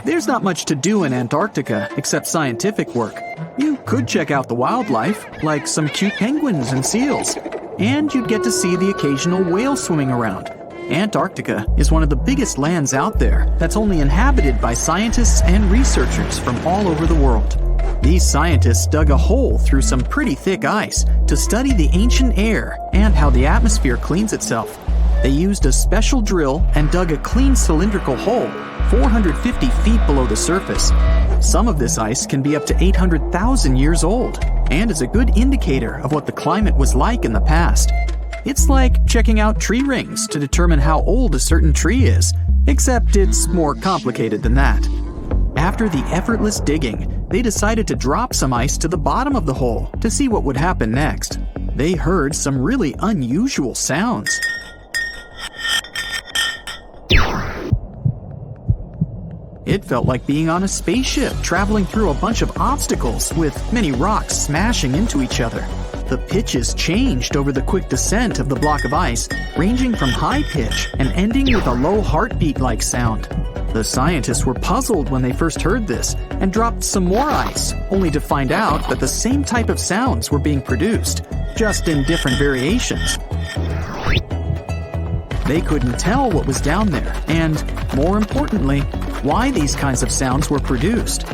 There's not much to do in Antarctica except scientific work. You could check out the wildlife, like some cute penguins and seals, and you'd get to see the occasional whale swimming around. Antarctica is one of the biggest lands out there that's only inhabited by scientists and researchers from all over the world. These scientists dug a hole through some pretty thick ice to study the ancient air and how the atmosphere cleans itself. They used a special drill and dug a clean cylindrical hole 450 feet below the surface. Some of this ice can be up to 800,000 years old and is a good indicator of what the climate was like in the past. It's like checking out tree rings to determine how old a certain tree is, except it's more complicated than that. After the effortless digging, they decided to drop some ice to the bottom of the hole to see what would happen next. They heard some really unusual sounds. It felt like being on a spaceship traveling through a bunch of obstacles with many rocks smashing into each other. The pitches changed over the quick descent of the block of ice, ranging from high pitch and ending with a low heartbeat-like sound. The scientists were puzzled when they first heard this and dropped some more ice, only to find out that the same type of sounds were being produced, just in different variations. They couldn't tell what was down there and, more importantly, why these kinds of sounds were produced.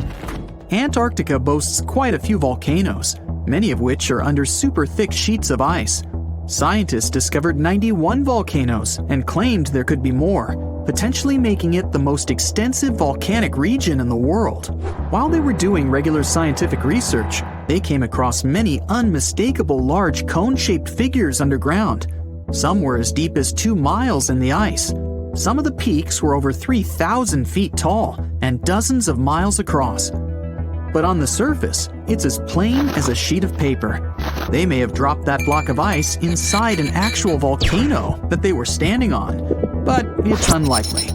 Antarctica boasts quite a few volcanoes, many of which are under super thick sheets of ice. Scientists discovered 91 volcanoes and claimed there could be more, potentially making it the most extensive volcanic region in the world. While they were doing regular scientific research, they came across many unmistakable large cone-shaped figures underground. Some were as deep as 2 miles in the ice. Some of the peaks were over 3,000 feet tall and dozens of miles across. But on the surface, it's as plain as a sheet of paper. They may have dropped that block of ice inside an actual volcano that they were standing on, but it's unlikely.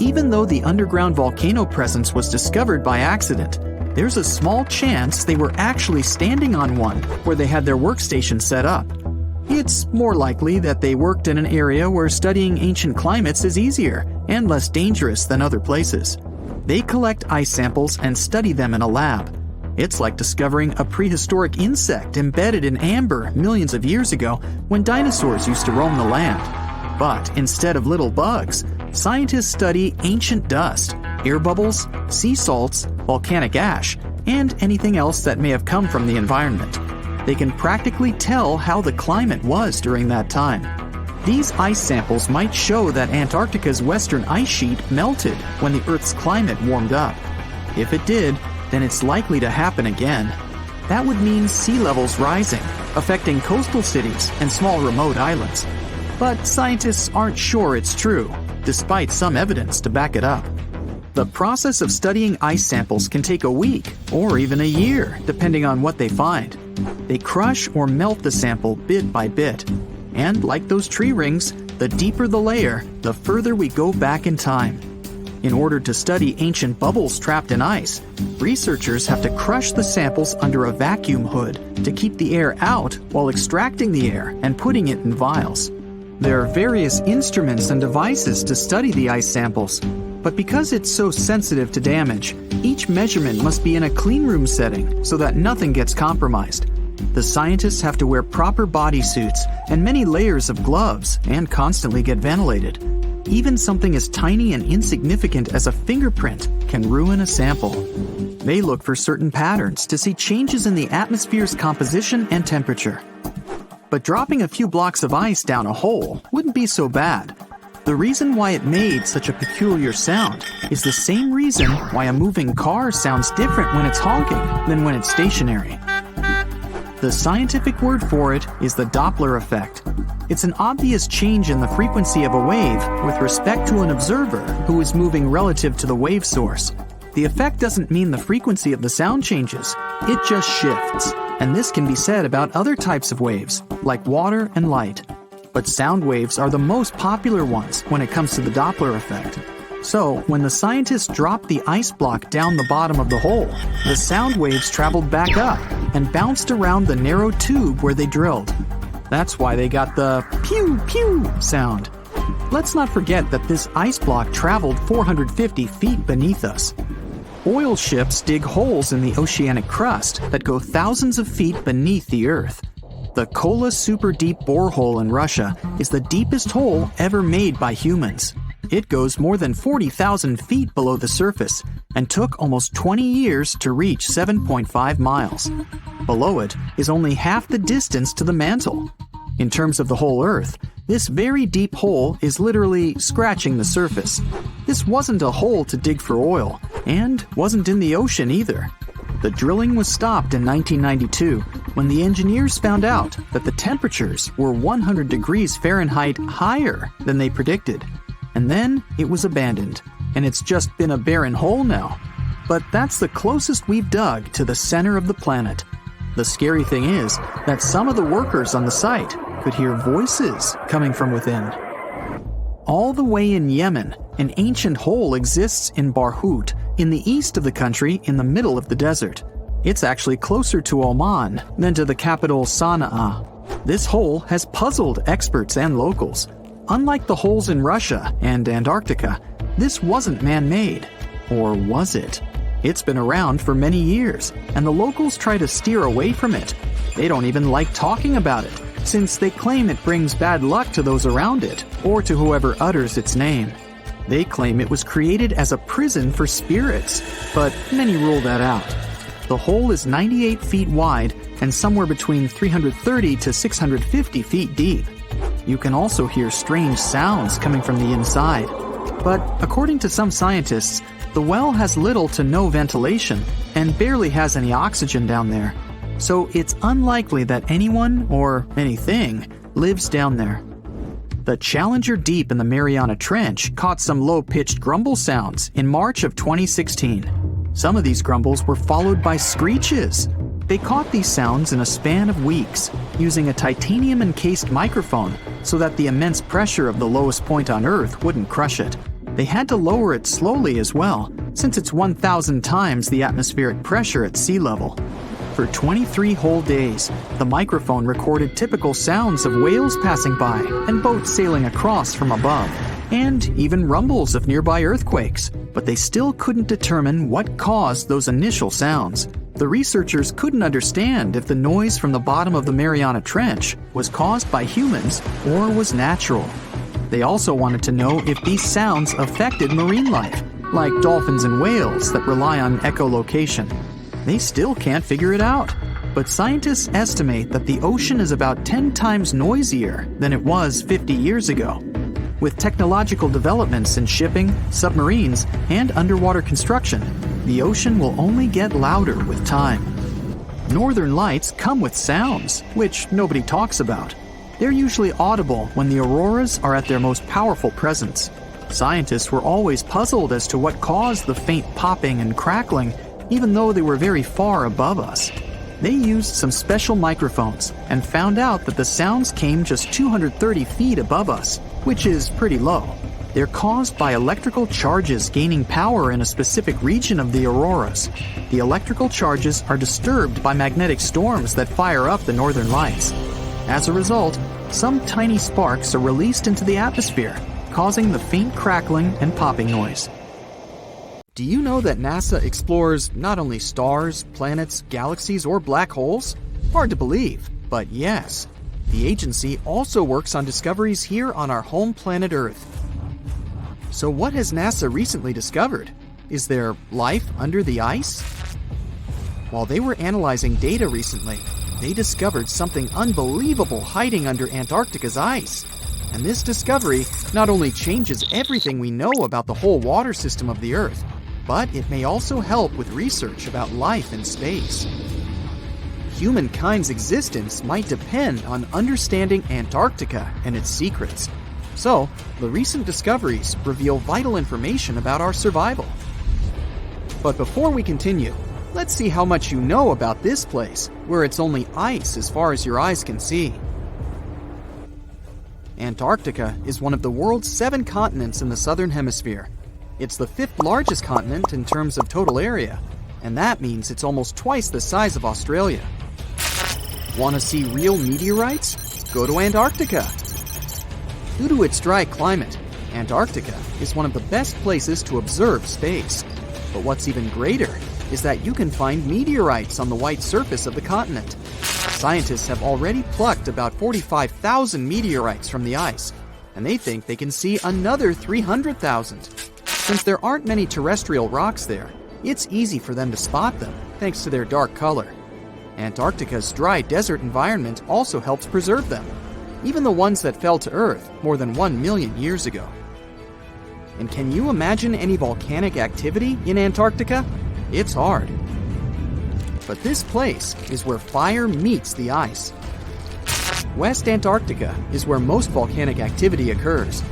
Even though the underground volcano presence was discovered by accident, there's a small chance they were actually standing on one where they had their workstation set up. It's more likely that they worked in an area where studying ancient climates is easier and less dangerous than other places. They collect ice samples and study them in a lab. It's like discovering a prehistoric insect embedded in amber millions of years ago when dinosaurs used to roam the land. But instead of little bugs, scientists study ancient dust, air bubbles, sea salts, volcanic ash, and anything else that may have come from the environment. They can practically tell how the climate was during that time. These ice samples might show that Antarctica's western ice sheet melted when the Earth's climate warmed up. If it did, then it's likely to happen again. That would mean sea levels rising, affecting coastal cities and small remote islands. But scientists aren't sure it's true, despite some evidence to back it up. The process of studying ice samples can take a week or even a year, depending on what they find. They crush or melt the sample bit by bit. And like those tree rings, the deeper the layer, the further we go back in time. In order to study ancient bubbles trapped in ice, researchers have to crush the samples under a vacuum hood to keep the air out while extracting the air and putting it in vials. There are various instruments and devices to study the ice samples, but because it's so sensitive to damage, each measurement must be in a clean room setting so that nothing gets compromised. The scientists have to wear proper bodysuits and many layers of gloves and constantly get ventilated. Even something as tiny and insignificant as a fingerprint can ruin a sample. They look for certain patterns to see changes in the atmosphere's composition and temperature. But dropping a few blocks of ice down a hole wouldn't be so bad. The reason why it made such a peculiar sound is the same reason why a moving car sounds different when it's honking than when it's stationary. The scientific word for it is the Doppler effect. It's an obvious change in the frequency of a wave with respect to an observer who is moving relative to the wave source. The effect doesn't mean the frequency of the sound changes, it just shifts. And this can be said about other types of waves, like water and light. But sound waves are the most popular ones when it comes to the Doppler effect. So, when the scientists dropped the ice block down the bottom of the hole, the sound waves traveled back up and bounced around the narrow tube where they drilled. That's why they got the pew-pew sound. Let's not forget that this ice block traveled 450 feet beneath us. Oil ships dig holes in the oceanic crust that go thousands of feet beneath the Earth. The Kola Super Deep Borehole in Russia is the deepest hole ever made by humans. It goes more than 40,000 feet below the surface and took almost 20 years to reach 7.5 miles. Below it is only half the distance to the mantle. In terms of the whole Earth, this very deep hole is literally scratching the surface. This wasn't a hole to dig for oil, and wasn't in the ocean either. The drilling was stopped in 1992 when the engineers found out that the temperatures were 100 degrees Fahrenheit higher than they predicted. And then it was abandoned, and it's just been a barren hole now. But that's the closest we've dug to the center of the planet. The scary thing is that some of the workers on the site could hear voices coming from within. All the way in Yemen, an ancient hole exists in Barhout, in the east of the country in the middle of the desert. It's actually closer to Oman than to the capital Sana'a. This hole has puzzled experts and locals. Unlike the holes in Russia and Antarctica, this wasn't man-made. Or was it? It's been around for many years, and the locals try to steer away from it. They don't even like talking about it, since they claim it brings bad luck to those around it, or to whoever utters its name. They claim it was created as a prison for spirits, but many rule that out. The hole is 98 feet wide and somewhere between 330 to 650 feet deep. You can also hear strange sounds coming from the inside. But according to some scientists, the well has little to no ventilation and barely has any oxygen down there. So it's unlikely that anyone or anything lives down there. The Challenger Deep in the Mariana Trench caught some low-pitched grumble sounds in March of 2016. Some of these grumbles were followed by screeches. They caught these sounds in a span of weeks, using a titanium-encased microphone so that the immense pressure of the lowest point on Earth wouldn't crush it. They had to lower it slowly as well, since it's 1,000 times the atmospheric pressure at sea level. For 23 whole days, the microphone recorded typical sounds of whales passing by and boats sailing across from above, and even rumbles of nearby earthquakes, but they still couldn't determine what caused those initial sounds. The researchers couldn't understand if the noise from the bottom of the Mariana Trench was caused by humans or was natural. They also wanted to know if these sounds affected marine life, like dolphins and whales that rely on echolocation. They still can't figure it out, but scientists estimate that the ocean is about 10 times noisier than it was 50 years ago. With technological developments in shipping, submarines, and underwater construction, the ocean will only get louder with time. Northern lights come with sounds, which nobody talks about. They're usually audible when the auroras are at their most powerful presence. Scientists were always puzzled as to what caused the faint popping and crackling, even though they were very far above us. They used some special microphones and found out that the sounds came just 230 feet above us, which is pretty low. They're caused by electrical charges gaining power in a specific region of the auroras. The electrical charges are disturbed by magnetic storms that fire up the northern lights. As a result, some tiny sparks are released into the atmosphere, causing the faint crackling and popping noise. Do you know that NASA explores not only stars, planets, galaxies, or black holes? Hard to believe, but yes. The agency also works on discoveries here on our home planet Earth. So what has NASA recently discovered? Is there life under the ice? While they were analyzing data recently, they discovered something unbelievable hiding under Antarctica's ice. And this discovery not only changes everything we know about the whole water system of the Earth, but it may also help with research about life in space. Humankind's existence might depend on understanding Antarctica and its secrets. So, the recent discoveries reveal vital information about our survival. But before we continue, let's see how much you know about this place, where it's only ice as far as your eyes can see. Antarctica is one of the world's 7 continents in the southern hemisphere. It's the 5th largest continent in terms of total area, and that means it's almost twice the size of Australia. Want to see real meteorites? Go to Antarctica. Due to its dry climate, Antarctica is one of the best places to observe space. But what's even greater is that you can find meteorites on the white surface of the continent. Scientists have already plucked about 45,000 meteorites from the ice, and they think they can see another 300,000. Since there aren't many terrestrial rocks there, it's easy for them to spot them, thanks to their dark color. Antarctica's dry desert environment also helps preserve them, even the ones that fell to Earth more than 1 million years ago. And can you imagine any volcanic activity in Antarctica? It's hard. But this place is where fire meets the ice. West Antarctica is where most volcanic activity occurs.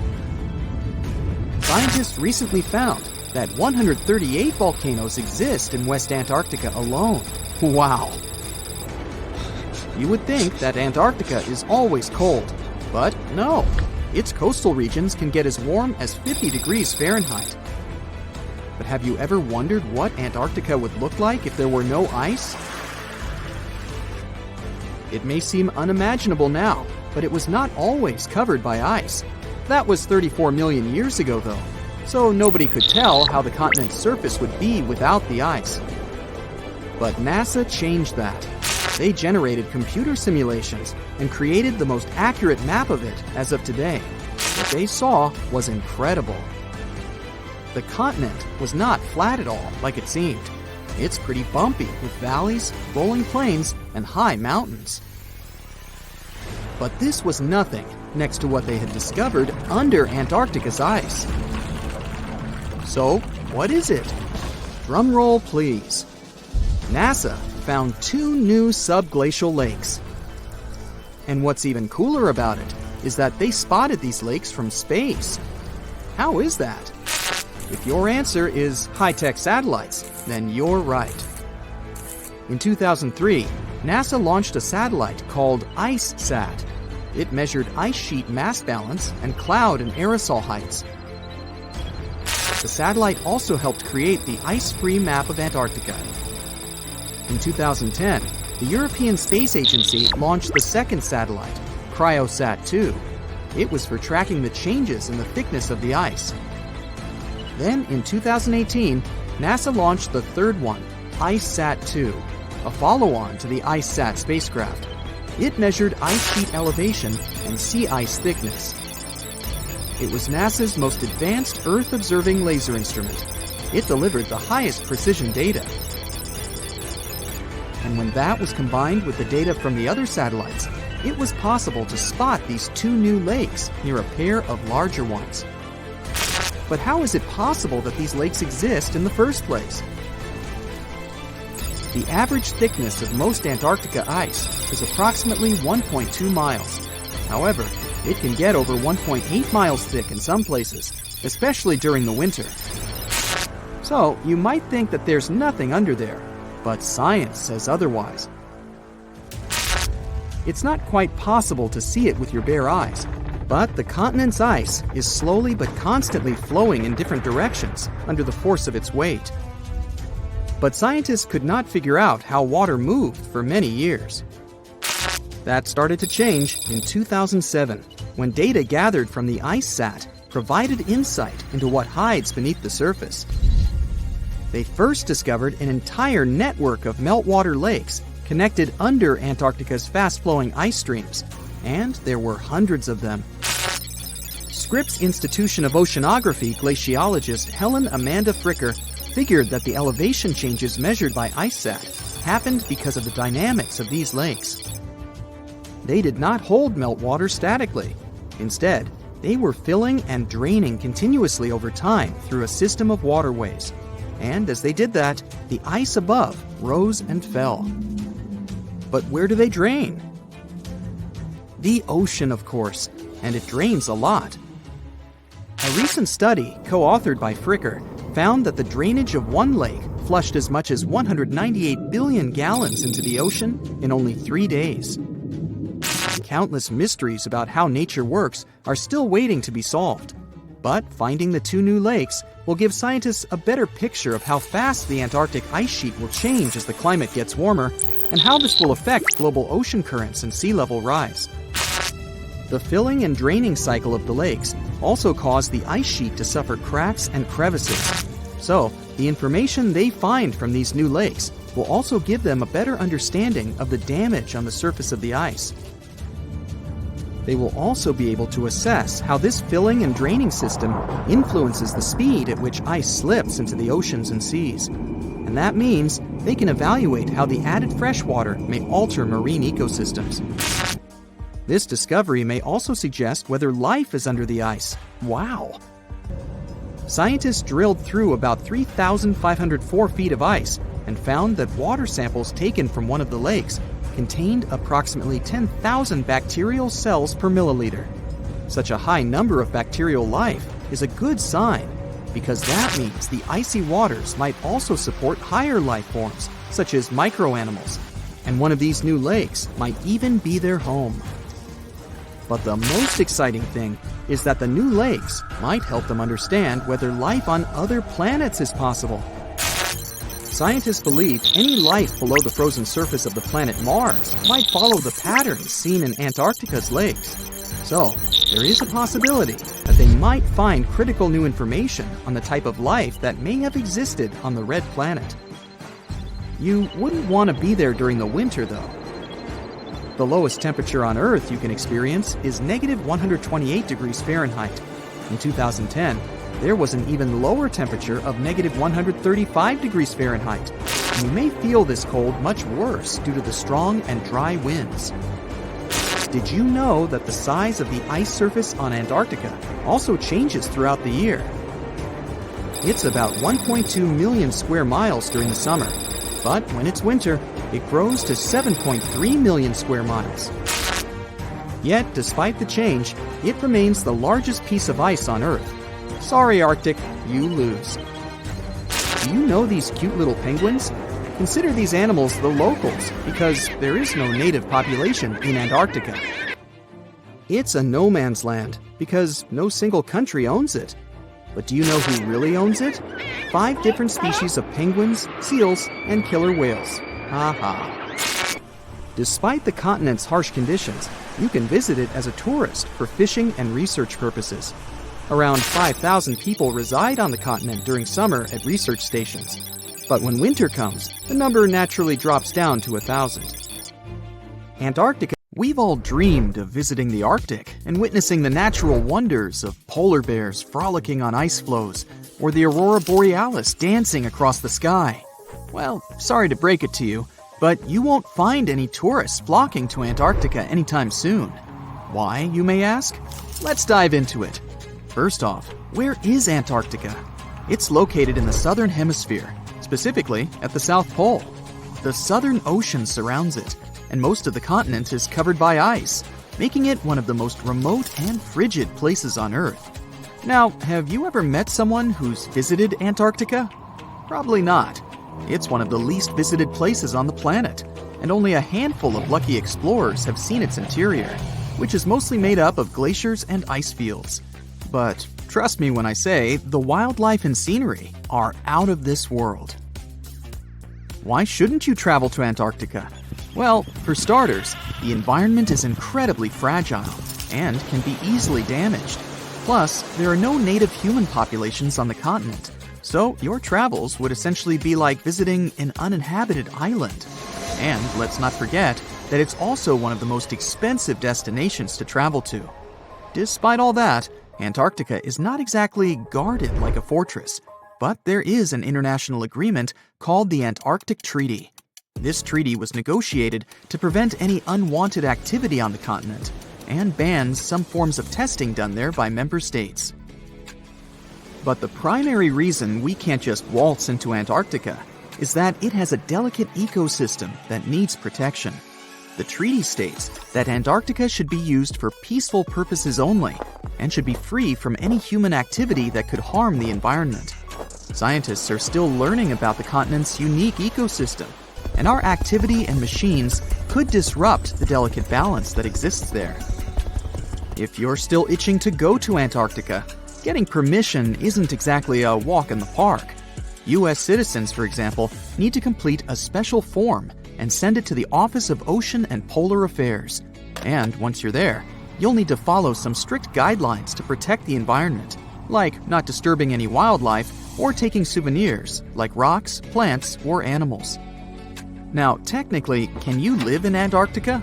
Scientists recently found that 138 volcanoes exist in West Antarctica alone. Wow! You would think that Antarctica is always cold, but no. Its coastal regions can get as warm as 50 degrees Fahrenheit. But have you ever wondered what Antarctica would look like if there were no ice? It may seem unimaginable now, but it was not always covered by ice. That was 34 million years ago, though, so nobody could tell how the continent's surface would be without the ice. But NASA changed that. They generated computer simulations and created the most accurate map of it as of today. What they saw was incredible. The continent was not flat at all like it seemed. It's pretty bumpy with valleys, rolling plains, and high mountains. But this was nothing next to what they had discovered under Antarctica's ice. So, what is it? Drum roll, please. NASA found 2 new subglacial lakes. And what's even cooler about it is that they spotted these lakes from space. How is that? If your answer is high-tech satellites, then you're right. In 2003, NASA launched a satellite called IceSat. It measured ice sheet mass balance and cloud and aerosol heights. The satellite also helped create the ice-free map of Antarctica. In 2010, the European Space Agency launched the second satellite, CryoSat-2. It was for tracking the changes in the thickness of the ice. Then, in 2018, NASA launched the third one, IceSat-2, a follow-on to the IceSat spacecraft. It measured ice sheet elevation and sea ice thickness. It was NASA's most advanced Earth-observing laser instrument. It delivered the highest precision data. And when that was combined with the data from the other satellites, it was possible to spot these 2 new lakes near a pair of larger ones. But how is it possible that these lakes exist in the first place? The average thickness of most Antarctica ice is approximately 1.2 miles. However, it can get over 1.8 miles thick in some places, especially during the winter. So, you might think that there's nothing under there, but science says otherwise. It's not quite possible to see it with your bare eyes, but the continent's ice is slowly but constantly flowing in different directions under the force of its weight. But scientists could not figure out how water moved for many years. That started to change in 2007, when data gathered from the IceSat provided insight into what hides beneath the surface. They first discovered an entire network of meltwater lakes connected under Antarctica's fast-flowing ice streams, and there were hundreds of them. Scripps Institution of Oceanography glaciologist Helen Amanda Fricker figured that the elevation changes measured by IceSat happened because of the dynamics of these lakes. They did not hold meltwater statically. Instead, they were filling and draining continuously over time through a system of waterways. And as they did that, the ice above rose and fell. But where do they drain? The ocean, of course, and it drains a lot. A recent study, co-authored by Fricker, found that the drainage of one lake flushed as much as 198 billion gallons into the ocean in only 3 days. Countless mysteries about how nature works are still waiting to be solved. But finding the 2 new lakes will give scientists a better picture of how fast the Antarctic ice sheet will change as the climate gets warmer, and how this will affect global ocean currents and sea level rise. The filling and draining cycle of the lakes also caused the ice sheet to suffer cracks and crevices. So, The information they find from these new lakes will also give them a better understanding of the damage on the surface of the ice. They will also be able to assess how this filling and draining system influences the speed at which ice slips into the oceans and seas. And that means they can evaluate how the added fresh water may alter marine ecosystems. This discovery may also suggest whether life is under the ice. Wow! Scientists drilled through about 3,504 feet of ice and found that water samples taken from one of the lakes contained approximately 10,000 bacterial cells per milliliter. Such a high number of bacterial life is a good sign, because that means the icy waters might also support higher life forms, such as microanimals, and one of these new lakes might even be their home. But the most exciting thing is that the new lakes might help them understand whether life on other planets is possible. Scientists believe any life below the frozen surface of the planet Mars might follow the patterns seen in Antarctica's lakes. So, there is a possibility that they might find critical new information on the type of life that may have existed on the red planet. You wouldn't want to be there during the winter, though. The lowest temperature on Earth you can experience is negative 128 degrees Fahrenheit. In 2010, there was an even lower temperature of negative 135 degrees Fahrenheit. And you may feel this cold much worse due to the strong and dry winds. Did you know that the size of the ice surface on Antarctica also changes throughout the year? It's about 1.2 million square miles during the summer, but when it's winter, it grows to 7.3 million square miles. Yet, despite the change, it remains the largest piece of ice on Earth. Sorry, Arctic, you lose. Do you know these cute little penguins? Consider these animals the locals, because there is no native population in Antarctica. It's a no man's land, because no single country owns it. But do you know who really owns it? 5 different species of penguins, seals, and killer whales. Ha ha. Despite the continent's harsh conditions, you can visit it as a tourist for fishing and research purposes. Around 5,000 people reside on the continent during summer at research stations. But when winter comes, the number naturally drops down to 1,000. Antarctica. We've all dreamed of visiting the Arctic and witnessing the natural wonders of polar bears frolicking on ice floes or the aurora borealis dancing across the sky. Well, sorry to break it to you, but you won't find any tourists flocking to Antarctica anytime soon. Why, you may ask? Let's dive into it. First off, where is Antarctica? It's located in the southern hemisphere, specifically at the South Pole. The Southern Ocean surrounds it, and most of the continent is covered by ice, making it one of the most remote and frigid places on Earth. Now, have you ever met someone who's visited Antarctica? Probably not. It's one of the least visited places on the planet, and only a handful of lucky explorers have seen its interior, which is mostly made up of glaciers and ice fields. But trust me when I say the wildlife and scenery are out of this world. Why shouldn't you travel to Antarctica? Well, for starters, the environment is incredibly fragile and can be easily damaged. Plus, there are no native human populations on the continent, so your travels would essentially be like visiting an uninhabited island. And let's not forget that it's also one of the most expensive destinations to travel to. Despite all that, Antarctica is not exactly guarded like a fortress, but there is an international agreement called the Antarctic Treaty. This treaty was negotiated to prevent any unwanted activity on the continent and bans some forms of testing done there by member states. But the primary reason we can't just waltz into Antarctica is that it has a delicate ecosystem that needs protection. The treaty states that Antarctica should be used for peaceful purposes only and should be free from any human activity that could harm the environment. Scientists are still learning about the continent's unique ecosystem, and our activity and machines could disrupt the delicate balance that exists there. If you're still itching to go to Antarctica, getting permission isn't exactly a walk in the park. U.S. citizens, for example, need to complete a special form and send it to the Office of Ocean and Polar Affairs. And once you're there, you'll need to follow some strict guidelines to protect the environment, like not disturbing any wildlife or taking souvenirs like rocks, plants, or animals. Now, technically, can you live in Antarctica?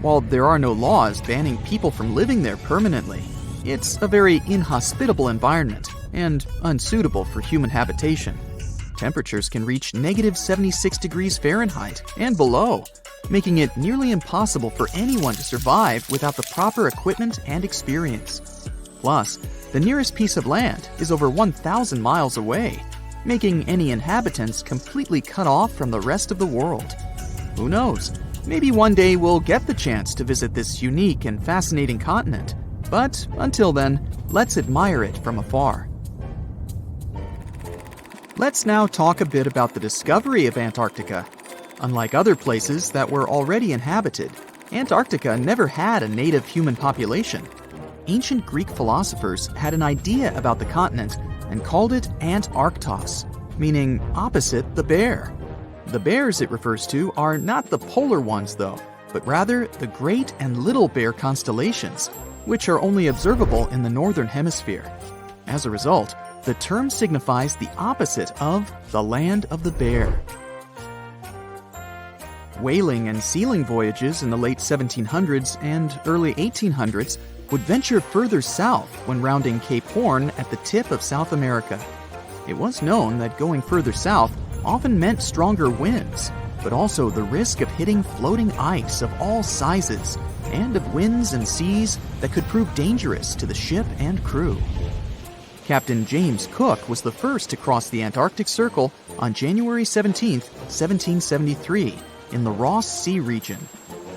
While there are no laws banning people from living there permanently, it's a very inhospitable environment and unsuitable for human habitation. Temperatures can reach -76 degrees Fahrenheit and below, making it nearly impossible for anyone to survive without the proper equipment and experience. Plus, the nearest piece of land is over 1,000 miles away, making any inhabitants completely cut off from the rest of the world. Who knows? Maybe one day we'll get the chance to visit this unique and fascinating continent. But until then, let's admire it from afar. Let's now talk a bit about the discovery of Antarctica. Unlike other places that were already inhabited, Antarctica never had a native human population. Ancient Greek philosophers had an idea about the continent and called it Antarctos, meaning opposite the bear. The bears it refers to are not the polar ones though, but rather the Great and Little Bear constellations, which are only observable in the northern hemisphere. As a result, the term signifies the opposite of the land of the bear. Whaling and sealing voyages in the late 1700s and early 1800s would venture further south when rounding Cape Horn at the tip of South America. It was known that going further south often meant stronger winds, but also the risk of hitting floating ice of all sizes and of winds and seas that could prove dangerous to the ship and crew. Captain James Cook was the first to cross the Antarctic Circle on January 17, 1773, in the Ross Sea region.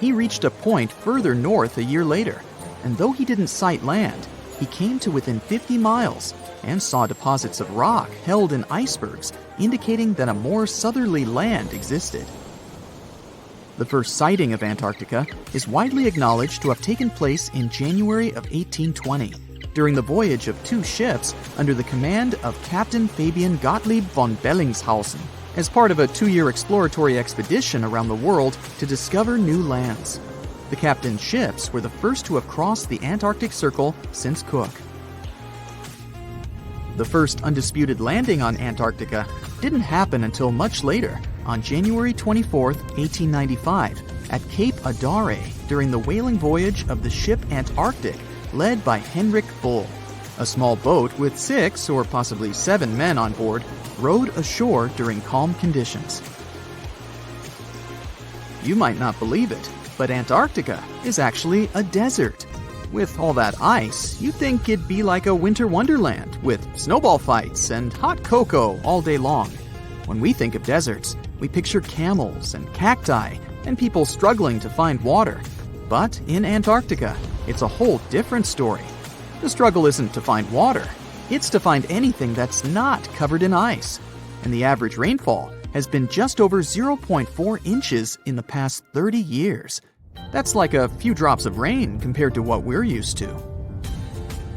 He reached a point further north a year later, and though he didn't sight land, he came to within 50 miles and saw deposits of rock held in icebergs, indicating that a more southerly land existed. The first sighting of Antarctica is widely acknowledged to have taken place in January of 1820, during the voyage of two ships under the command of Captain Fabian Gottlieb von Bellingshausen, as part of a 2-year exploratory expedition around the world to discover new lands. The captain's ships were the first to have crossed the Antarctic Circle since Cook. The first undisputed landing on Antarctica didn't happen until much later, on January 24, 1895, at Cape Adare during the whaling voyage of the ship Antarctic, led by Henrik Bull. A small boat with 6 or possibly 7 men on board rowed ashore during calm conditions. You might not believe it, but Antarctica is actually a desert. With all that ice, you'd think it'd be like a winter wonderland with snowball fights and hot cocoa all day long. When we think of deserts, we picture camels and cacti and people struggling to find water. But in Antarctica, it's a whole different story. The struggle isn't to find water, it's to find anything that's not covered in ice. And the average rainfall has been just over 0.4 inches in the past 30 years. That's like a few drops of rain compared to what we're used to.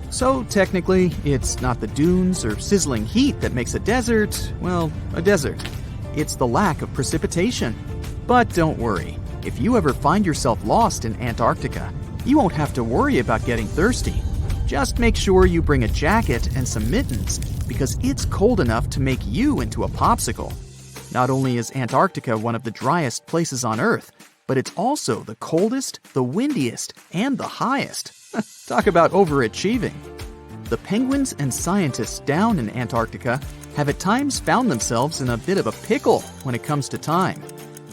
So technically, it's not the dunes or sizzling heat that makes a desert, well, a desert. It's the lack of precipitation. But don't worry, if you ever find yourself lost in Antarctica, you won't have to worry about getting thirsty. Just make sure you bring a jacket and some mittens, because it's cold enough to make you into a popsicle. Not only is Antarctica one of the driest places on Earth, but it's also the coldest, the windiest, and the highest. Talk about overachieving. The penguins and scientists down in Antarctica have at times found themselves in a bit of a pickle when it comes to time.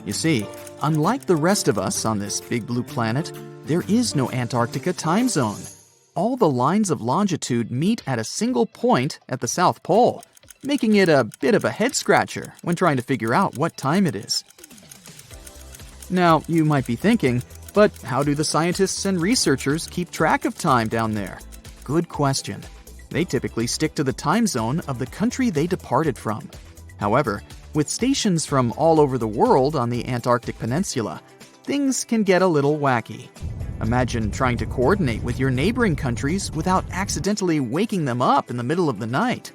You see, unlike the rest of us on this big blue planet, there is no Antarctica time zone. All the lines of longitude meet at a single point at the South Pole, making it a bit of a head-scratcher when trying to figure out what time it is. Now, you might be thinking, but how do the scientists and researchers keep track of time down there? Good question. They typically stick to the time zone of the country they departed from. However, with stations from all over the world on the Antarctic Peninsula, things can get a little wacky. Imagine trying to coordinate with your neighboring countries without accidentally waking them up in the middle of the night.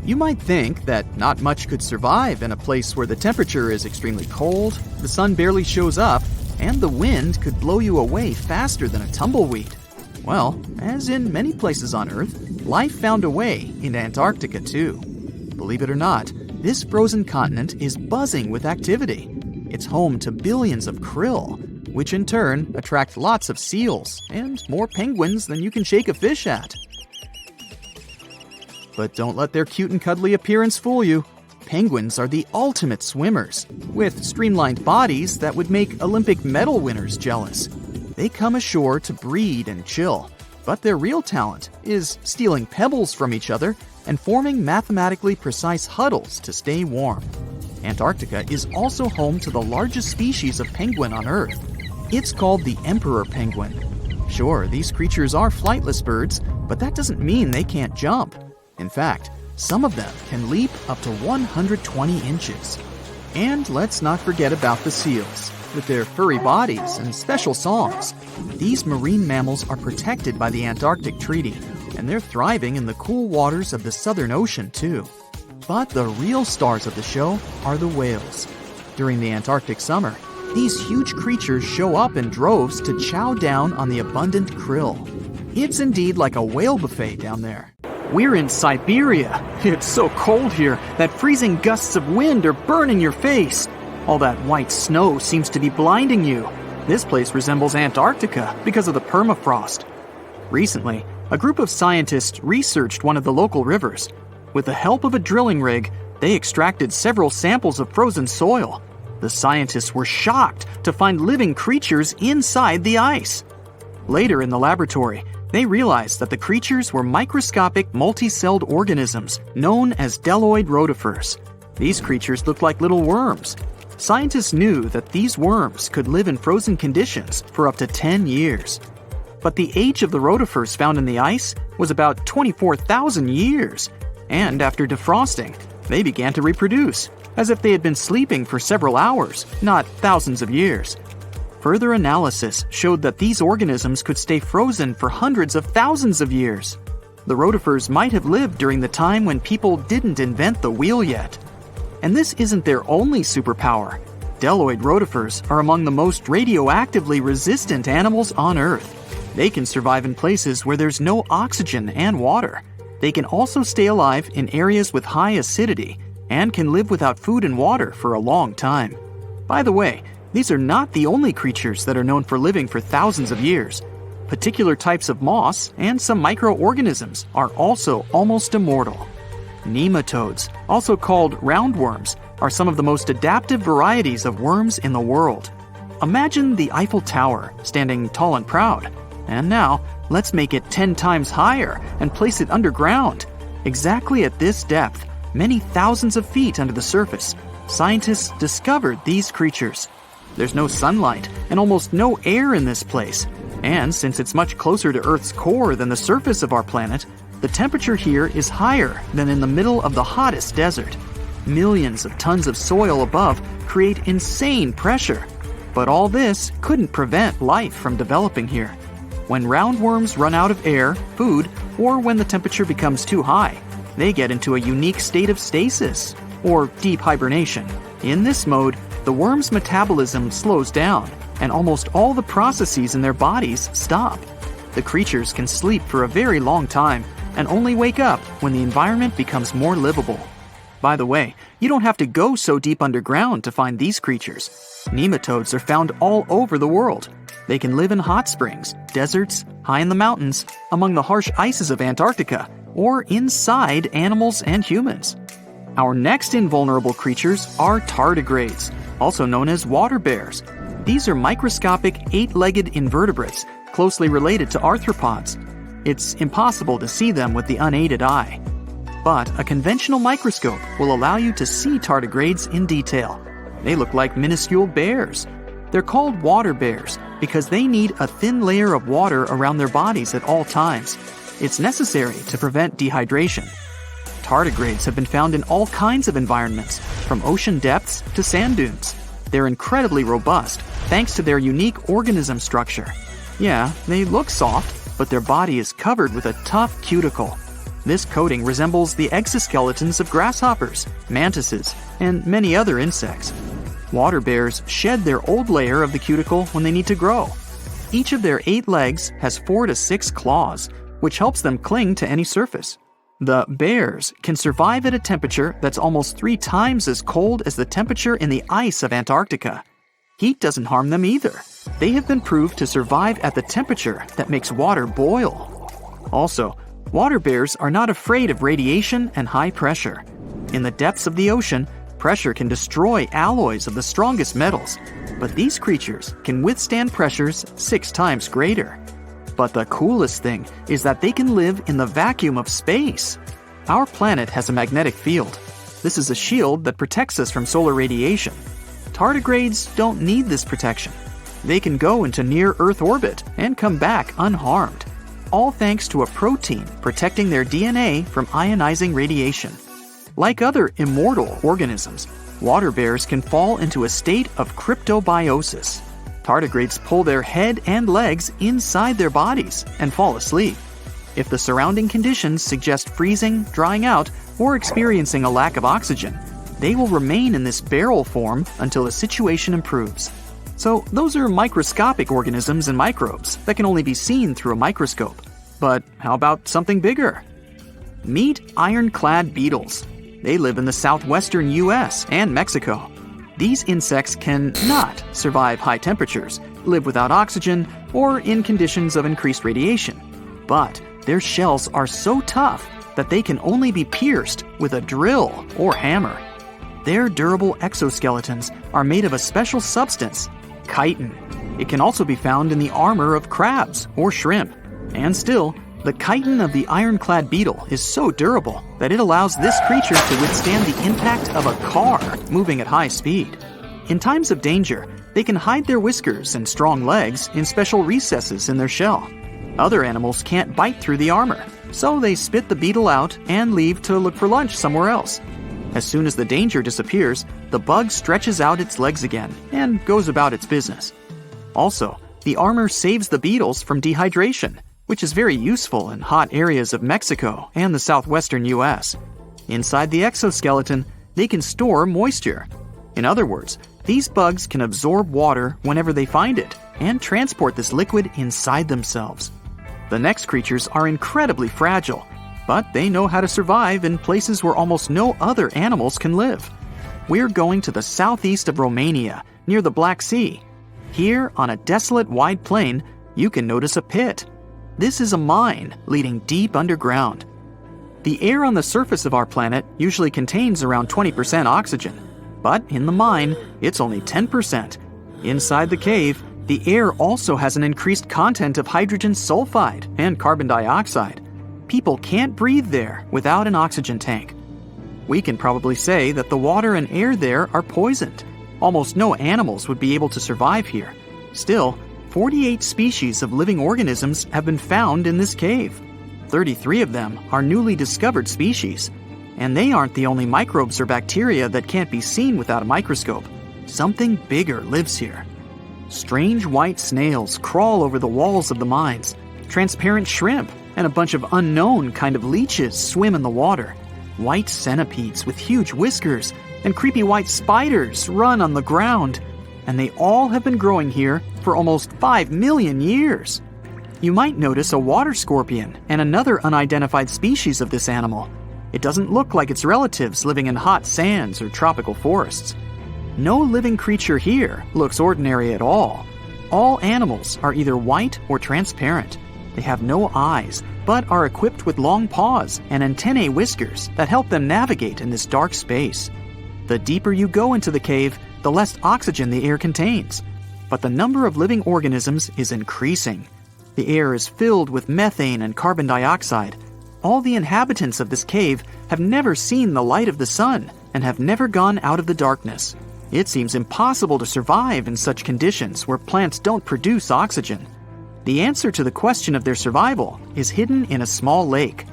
You might think that not much could survive in a place where the temperature is extremely cold, the sun barely shows up, and the wind could blow you away faster than a tumbleweed. Well, as in many places on Earth, life found a way into Antarctica too. Believe it or not, this frozen continent is buzzing with activity. It's home to billions of krill, which in turn attract lots of seals and more penguins than you can shake a fish at. But don't let their cute and cuddly appearance fool you. Penguins are the ultimate swimmers, with streamlined bodies that would make Olympic medal winners jealous. They come ashore to breed and chill, but their real talent is stealing pebbles from each other and forming mathematically precise huddles to stay warm. Antarctica is also home to the largest species of penguin on Earth. It's called the emperor penguin. Sure, these creatures are flightless birds, but that doesn't mean they can't jump. In fact, some of them can leap up to 120 inches. And let's not forget about the seals. With their furry bodies and special songs, these marine mammals are protected by the Antarctic Treaty, and they're thriving in the cool waters of the Southern Ocean too. But the real stars of the show are the whales. During the Antarctic summer, these huge creatures show up in droves to chow down on the abundant krill. It's indeed like a whale buffet down there. We're in Siberia. It's so cold here that freezing gusts of wind are burning your face. All that white snow seems to be blinding you. This place resembles Antarctica because of the permafrost. Recently, a group of scientists researched one of the local rivers. With the help of a drilling rig, they extracted several samples of frozen soil. The scientists were shocked to find living creatures inside the ice. Later in the laboratory, they realized that the creatures were microscopic multi-celled organisms known as bdelloid rotifers. These creatures looked like little worms. Scientists knew that these worms could live in frozen conditions for up to 10 years. But the age of the rotifers found in the ice was about 24,000 years. And after defrosting, they began to reproduce, as if they had been sleeping for several hours, not thousands of years. Further analysis showed that these organisms could stay frozen for hundreds of thousands of years. The rotifers might have lived during the time when people didn't invent the wheel yet. And this isn't their only superpower. Bdelloid rotifers are among the most radioactively resistant animals on Earth. They can survive in places where there's no oxygen and water. They can also stay alive in areas with high acidity and can live without food and water for a long time. By the way, these are not the only creatures that are known for living for thousands of years. Particular types of moss and some microorganisms are also almost immortal. Nematodes, also called roundworms, are some of the most adaptive varieties of worms in the world. Imagine the Eiffel Tower standing tall and proud. And now, let's make it 10 times higher and place it underground. Exactly at this depth, many thousands of feet under the surface, scientists discovered these creatures. There's no sunlight and almost no air in this place. And since it's much closer to Earth's core than the surface of our planet, the temperature here is higher than in the middle of the hottest desert. Millions of tons of soil above create insane pressure. But all this couldn't prevent life from developing here. When roundworms run out of air, food, or when the temperature becomes too high, they get into a unique state of stasis, or deep hibernation. In this mode, the worm's metabolism slows down, and almost all the processes in their bodies stop. The creatures can sleep for a very long time, and only wake up when the environment becomes more livable. By the way, you don't have to go so deep underground to find these creatures. Nematodes are found all over the world. They can live in hot springs, deserts, high in the mountains, among the harsh ices of Antarctica, or inside animals and humans. Our next invulnerable creatures are tardigrades, also known as water bears. These are microscopic, 8-legged invertebrates, closely related to arthropods. It's impossible to see them with the unaided eye. But a conventional microscope will allow you to see tardigrades in detail. They look like minuscule bears. They're called water bears because they need a thin layer of water around their bodies at all times. It's necessary to prevent dehydration. Tardigrades have been found in all kinds of environments, from ocean depths to sand dunes. They're incredibly robust thanks to their unique organism structure. Yeah, they look soft, but their body is covered with a tough cuticle. This coating resembles the exoskeletons of grasshoppers, mantises, and many other insects. Water bears shed their old layer of the cuticle when they need to grow. Each of their 8 legs has 4 to 6 claws, which helps them cling to any surface. The bears can survive at a temperature that's almost 3 times as cold as the temperature in the ice of Antarctica. Heat doesn't harm them either. They have been proved to survive at the temperature that makes water boil. Also, water bears are not afraid of radiation and high pressure. In the depths of the ocean, pressure can destroy alloys of the strongest metals, but these creatures can withstand pressures 6 times greater. But the coolest thing is that they can live in the vacuum of space. Our planet has a magnetic field. This is a shield that protects us from solar radiation. Tardigrades don't need this protection. They can go into near-Earth orbit and come back unharmed, all thanks to a protein protecting their DNA from ionizing radiation. Like other immortal organisms, water bears can fall into a state of cryptobiosis. Tardigrades pull their head and legs inside their bodies and fall asleep. If the surrounding conditions suggest freezing, drying out, or experiencing a lack of oxygen, they will remain in this barrel form until the situation improves. So those are microscopic organisms and microbes that can only be seen through a microscope. But how about something bigger? Meet ironclad beetles. They live in the southwestern US and Mexico. These insects cannot survive high temperatures, live without oxygen, or in conditions of increased radiation. But their shells are so tough that they can only be pierced with a drill or hammer. Their durable exoskeletons are made of a special substance, chitin. It can also be found in the armor of crabs or shrimp. And still, the chitin of the ironclad beetle is so durable that it allows this creature to withstand the impact of a car moving at high speed. In times of danger, they can hide their whiskers and strong legs in special recesses in their shell. Other animals can't bite through the armor, so they spit the beetle out and leave to look for lunch somewhere else. As soon as the danger disappears, the bug stretches out its legs again and goes about its business. Also, the armor saves the beetles from dehydration, which is very useful in hot areas of Mexico and the southwestern US. Inside the exoskeleton, they can store moisture. In other words, these bugs can absorb water whenever they find it and transport this liquid inside themselves. The next creatures are incredibly fragile, but they know how to survive in places where almost no other animals can live. We're going to the southeast of Romania, near the Black Sea. Here, on a desolate wide plain, you can notice a pit. This is a mine leading deep underground. The air on the surface of our planet usually contains around 20% oxygen, but in the mine, it's only 10%. Inside the cave, the air also has an increased content of hydrogen sulfide and carbon dioxide. People can't breathe there without an oxygen tank. We can probably say that the water and air there are poisoned. Almost no animals would be able to survive here. Still, 48 species of living organisms have been found in this cave. 33 of them are newly discovered species. And they aren't the only microbes or bacteria that can't be seen without a microscope. Something bigger lives here. Strange white snails crawl over the walls of the mines. Transparent shrimp and a bunch of unknown kind of leeches swim in the water. White centipedes with huge whiskers and creepy white spiders run on the ground. And they all have been growing here for almost 5 million years. You might notice a water scorpion and another unidentified species of this animal. It doesn't look like its relatives living in hot sands or tropical forests. No living creature here looks ordinary at all. All animals are either white or transparent. They have no eyes, but are equipped with long paws and antennae whiskers that help them navigate in this dark space. The deeper you go into the cave, the less oxygen the air contains. But the number of living organisms is increasing. The air is filled with methane and carbon dioxide. All the inhabitants of this cave have never seen the light of the sun and have never gone out of the darkness. It seems impossible to survive in such conditions where plants don't produce oxygen. The answer to the question of their survival is hidden in a small lake.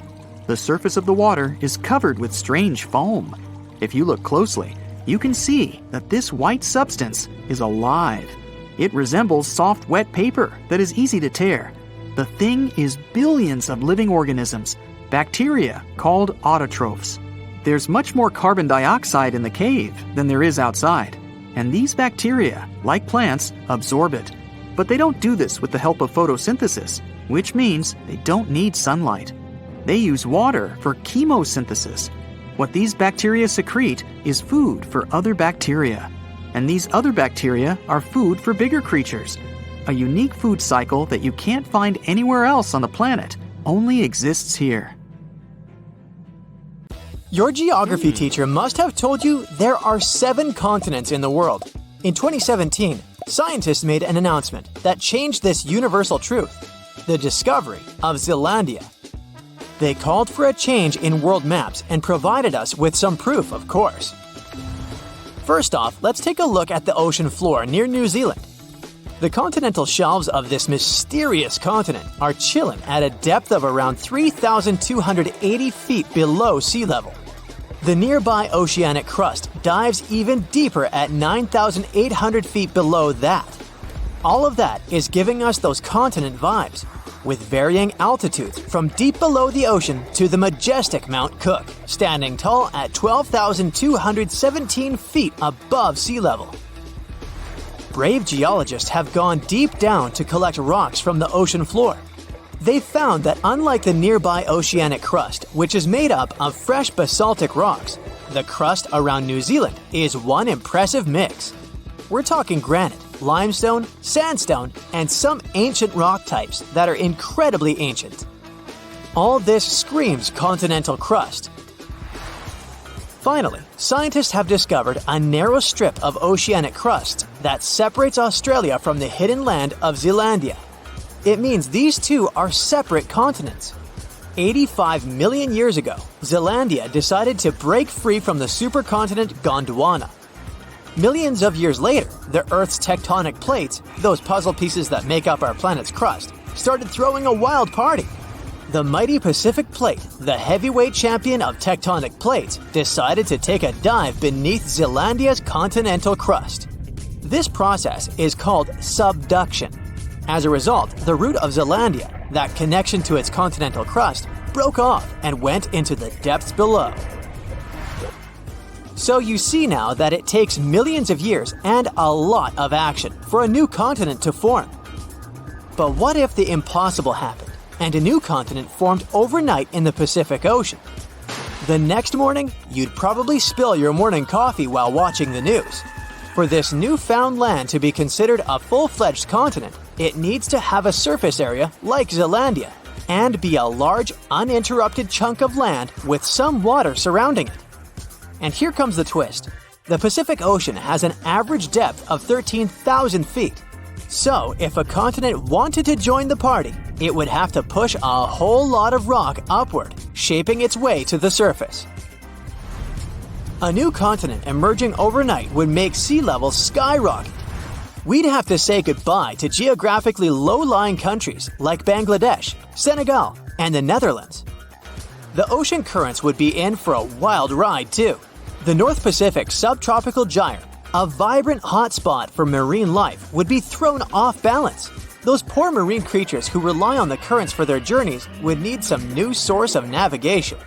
The surface of the water is covered with strange foam. If you look closely, you can see that this white substance is alive. It resembles soft, wet paper that is easy to tear. The thing is billions of living organisms, bacteria called autotrophs. There's much more carbon dioxide in the cave than there is outside, and these bacteria, like plants, absorb it. But they don't do this with the help of photosynthesis, which means they don't need sunlight. They use water for chemosynthesis. What these bacteria secrete is food for other bacteria. And these other bacteria are food for bigger creatures. A unique food cycle that you can't find anywhere else on the planet only exists here. Your geography teacher must have told you there are 7 continents in the world. In 2017, scientists made an announcement that changed this universal truth: the discovery of Zealandia. They called for a change in world maps and provided us with some proof, of course. First off, let's take a look at the ocean floor near New Zealand. The continental shelves of this mysterious continent are chilling at a depth of around 3,280 feet below sea level. The nearby oceanic crust dives even deeper at 9,800 feet below that. All of that is giving us those continent vibes, with varying altitudes from deep below the ocean to the majestic Mount Cook, standing tall at 12,217 feet above sea level. Brave geologists have gone deep down to collect rocks from the ocean floor. They found that unlike the nearby oceanic crust, which is made up of fresh basaltic rocks, the crust around New Zealand is one impressive mix. We're talking granite, limestone, sandstone, and some ancient rock types that are incredibly ancient. All this screams continental crust. Finally, scientists have discovered a narrow strip of oceanic crust that separates Australia from the hidden land of Zealandia. It means these two are separate continents. 85 million years ago, Zealandia decided to break free from the supercontinent Gondwana. Millions of years later, the Earth's tectonic plates, those puzzle pieces that make up our planet's crust, started throwing a wild party. The mighty Pacific Plate, the heavyweight champion of tectonic plates, decided to take a dive beneath Zealandia's continental crust. This process is called subduction. As a result, the root of Zealandia, that connection to its continental crust, broke off and went into the depths below. So you see now that it takes millions of years and a lot of action for a new continent to form. But what if the impossible happened and a new continent formed overnight in the Pacific Ocean? The next morning, you'd probably spill your morning coffee while watching the news. For this newfound land to be considered a full-fledged continent, it needs to have a surface area like Zealandia and be a large, uninterrupted chunk of land with some water surrounding it. And here comes the twist. The Pacific Ocean has an average depth of 13,000 feet. So, if a continent wanted to join the party, it would have to push a whole lot of rock upward, shaping its way to the surface. A new continent emerging overnight would make sea levels skyrocket. We'd have to say goodbye to geographically low-lying countries like Bangladesh, Senegal, and the Netherlands. The ocean currents would be in for a wild ride, too. The North Pacific subtropical gyre, a vibrant hotspot for marine life, would be thrown off balance. Those poor marine creatures who rely on the currents for their journeys would need some new source of navigation.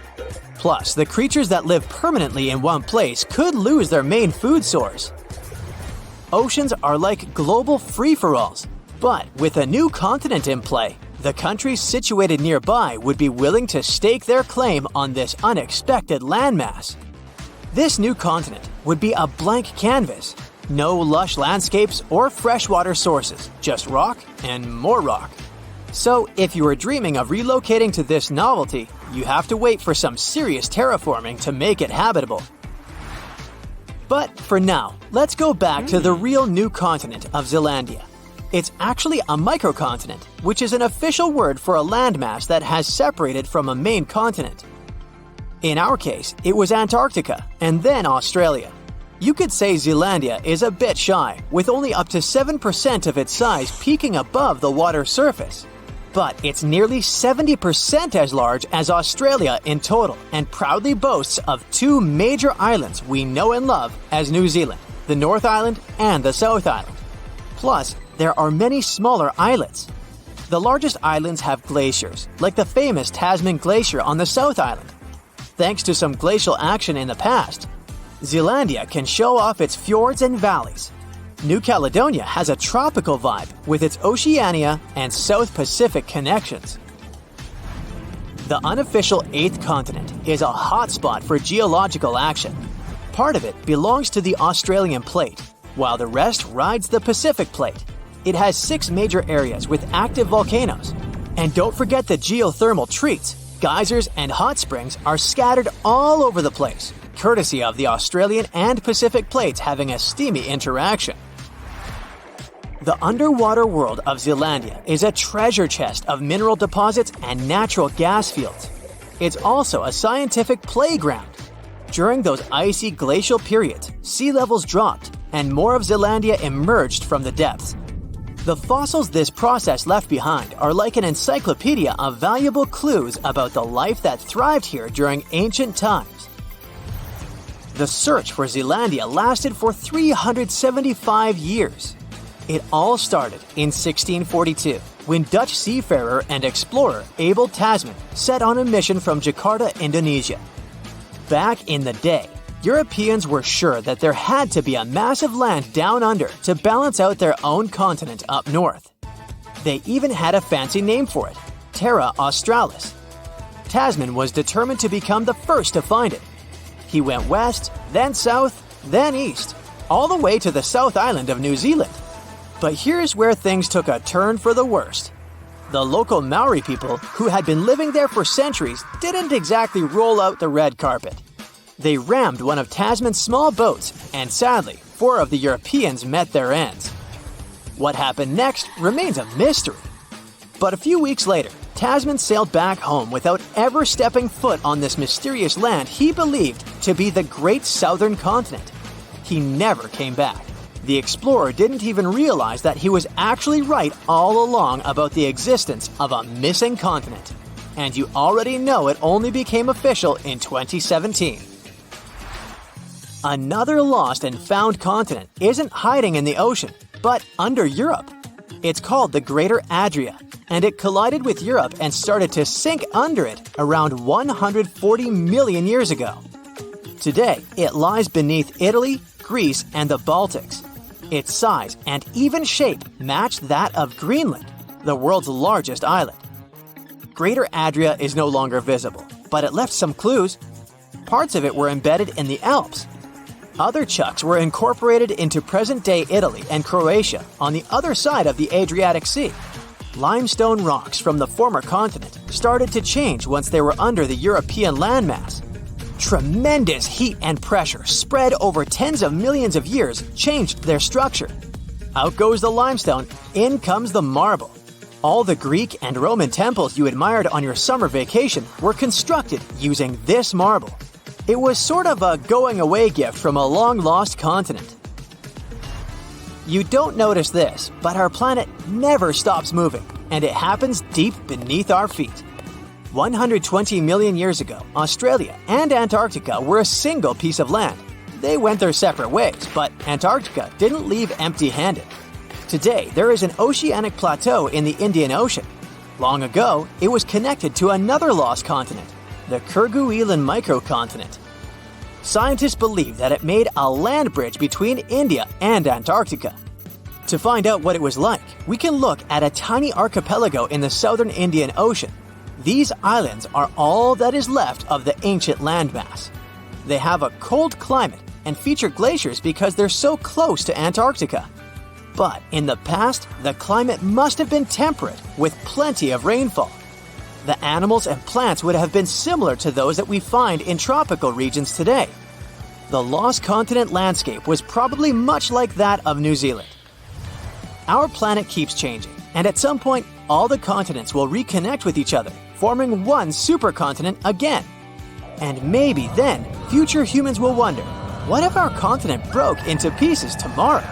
Plus, the creatures that live permanently in one place could lose their main food source. Oceans are like global free-for-alls, but with a new continent in play, the countries situated nearby would be willing to stake their claim on this unexpected landmass. This new continent would be a blank canvas. No lush landscapes or freshwater sources, just rock and more rock. So, if you were dreaming of relocating to this novelty, you have to wait for some serious terraforming to make it habitable. But for now, let's go back to the real new continent of Zealandia. It's actually a microcontinent, which is an official word for a landmass that has separated from a main continent. In our case, it was Antarctica, and then Australia. You could say Zealandia is a bit shy, with only up to 7% of its size peaking above the water's surface. But it's nearly 70% as large as Australia in total, and proudly boasts of 2 major islands we know and love as New Zealand, the North Island and the South Island. Plus, there are many smaller islets. The largest islands have glaciers, like the famous Tasman Glacier on the South Island. Thanks to some glacial action in the past, Zealandia can show off its fjords and valleys. New Caledonia has a tropical vibe with its Oceania and South Pacific connections. The unofficial 8th continent is a hotspot for geological action. Part of it belongs to the Australian plate, while the rest rides the Pacific plate. It has 6 major areas with active volcanoes. And don't forget the geothermal treats. Geysers and hot springs are scattered all over the place, courtesy of the Australian and Pacific plates having a steamy interaction. The underwater world of Zealandia is a treasure chest of mineral deposits and natural gas fields. It's also a scientific playground. During those icy glacial periods, sea levels dropped and more of Zealandia emerged from the depths. The fossils this process left behind are like an encyclopedia of valuable clues about the life that thrived here during ancient times. The search for Zealandia lasted for 375 years. It all started in 1642, when Dutch seafarer and explorer Abel Tasman set on a mission from Jakarta, Indonesia. Back in the day, Europeans were sure that there had to be a massive land down under to balance out their own continent up north. They even had a fancy name for it, Terra Australis. Tasman was determined to become the first to find it. He went west, then south, then east, all the way to the South Island of New Zealand. But here's where things took a turn for the worst. The local Maori people, who had been living there for centuries, didn't exactly roll out the red carpet. They rammed one of Tasman's small boats, and sadly, 4 of the Europeans met their ends. What happened next remains a mystery. But a few weeks later, Tasman sailed back home without ever stepping foot on this mysterious land he believed to be the Great Southern Continent. He never came back. The explorer didn't even realize that he was actually right all along about the existence of a missing continent. And you already know it only became official in 2017. Another lost and found continent isn't hiding in the ocean, but under Europe. It's called the Greater Adria, and it collided with Europe and started to sink under it around 140 million years ago. Today, it lies beneath Italy, Greece, and the Baltics. Its size and even shape match that of Greenland, the world's largest island. Greater Adria is no longer visible, but it left some clues. Parts of it were embedded in the Alps. Other chunks were incorporated into present-day Italy and Croatia on the other side of the Adriatic Sea. Limestone rocks from the former continent started to change once they were under the European landmass. Tremendous heat and pressure spread over tens of millions of years changed their structure. Out goes the limestone, in comes the marble. All the Greek and Roman temples you admired on your summer vacation were constructed using this marble. It was sort of a going-away gift from a long-lost continent. You don't notice this, but our planet never stops moving, and it happens deep beneath our feet. 120 million years ago, Australia and Antarctica were a single piece of land. They went their separate ways, but Antarctica didn't leave empty-handed. Today, there is an oceanic plateau in the Indian Ocean. Long ago, it was connected to another lost continent, the Kerguelen microcontinent. Scientists believe that it made a land bridge between India and Antarctica. To find out what it was like, we can look at a tiny archipelago in the southern Indian Ocean. These islands are all that is left of the ancient landmass. They have a cold climate and feature glaciers because they're so close to Antarctica. But in the past, the climate must have been temperate with plenty of rainfall. The animals and plants would have been similar to those that we find in tropical regions today. The lost continent landscape was probably much like that of New Zealand. Our planet keeps changing, and at some point, all the continents will reconnect with each other, forming one supercontinent again. And maybe then, future humans will wonder, what if our continent broke into pieces tomorrow?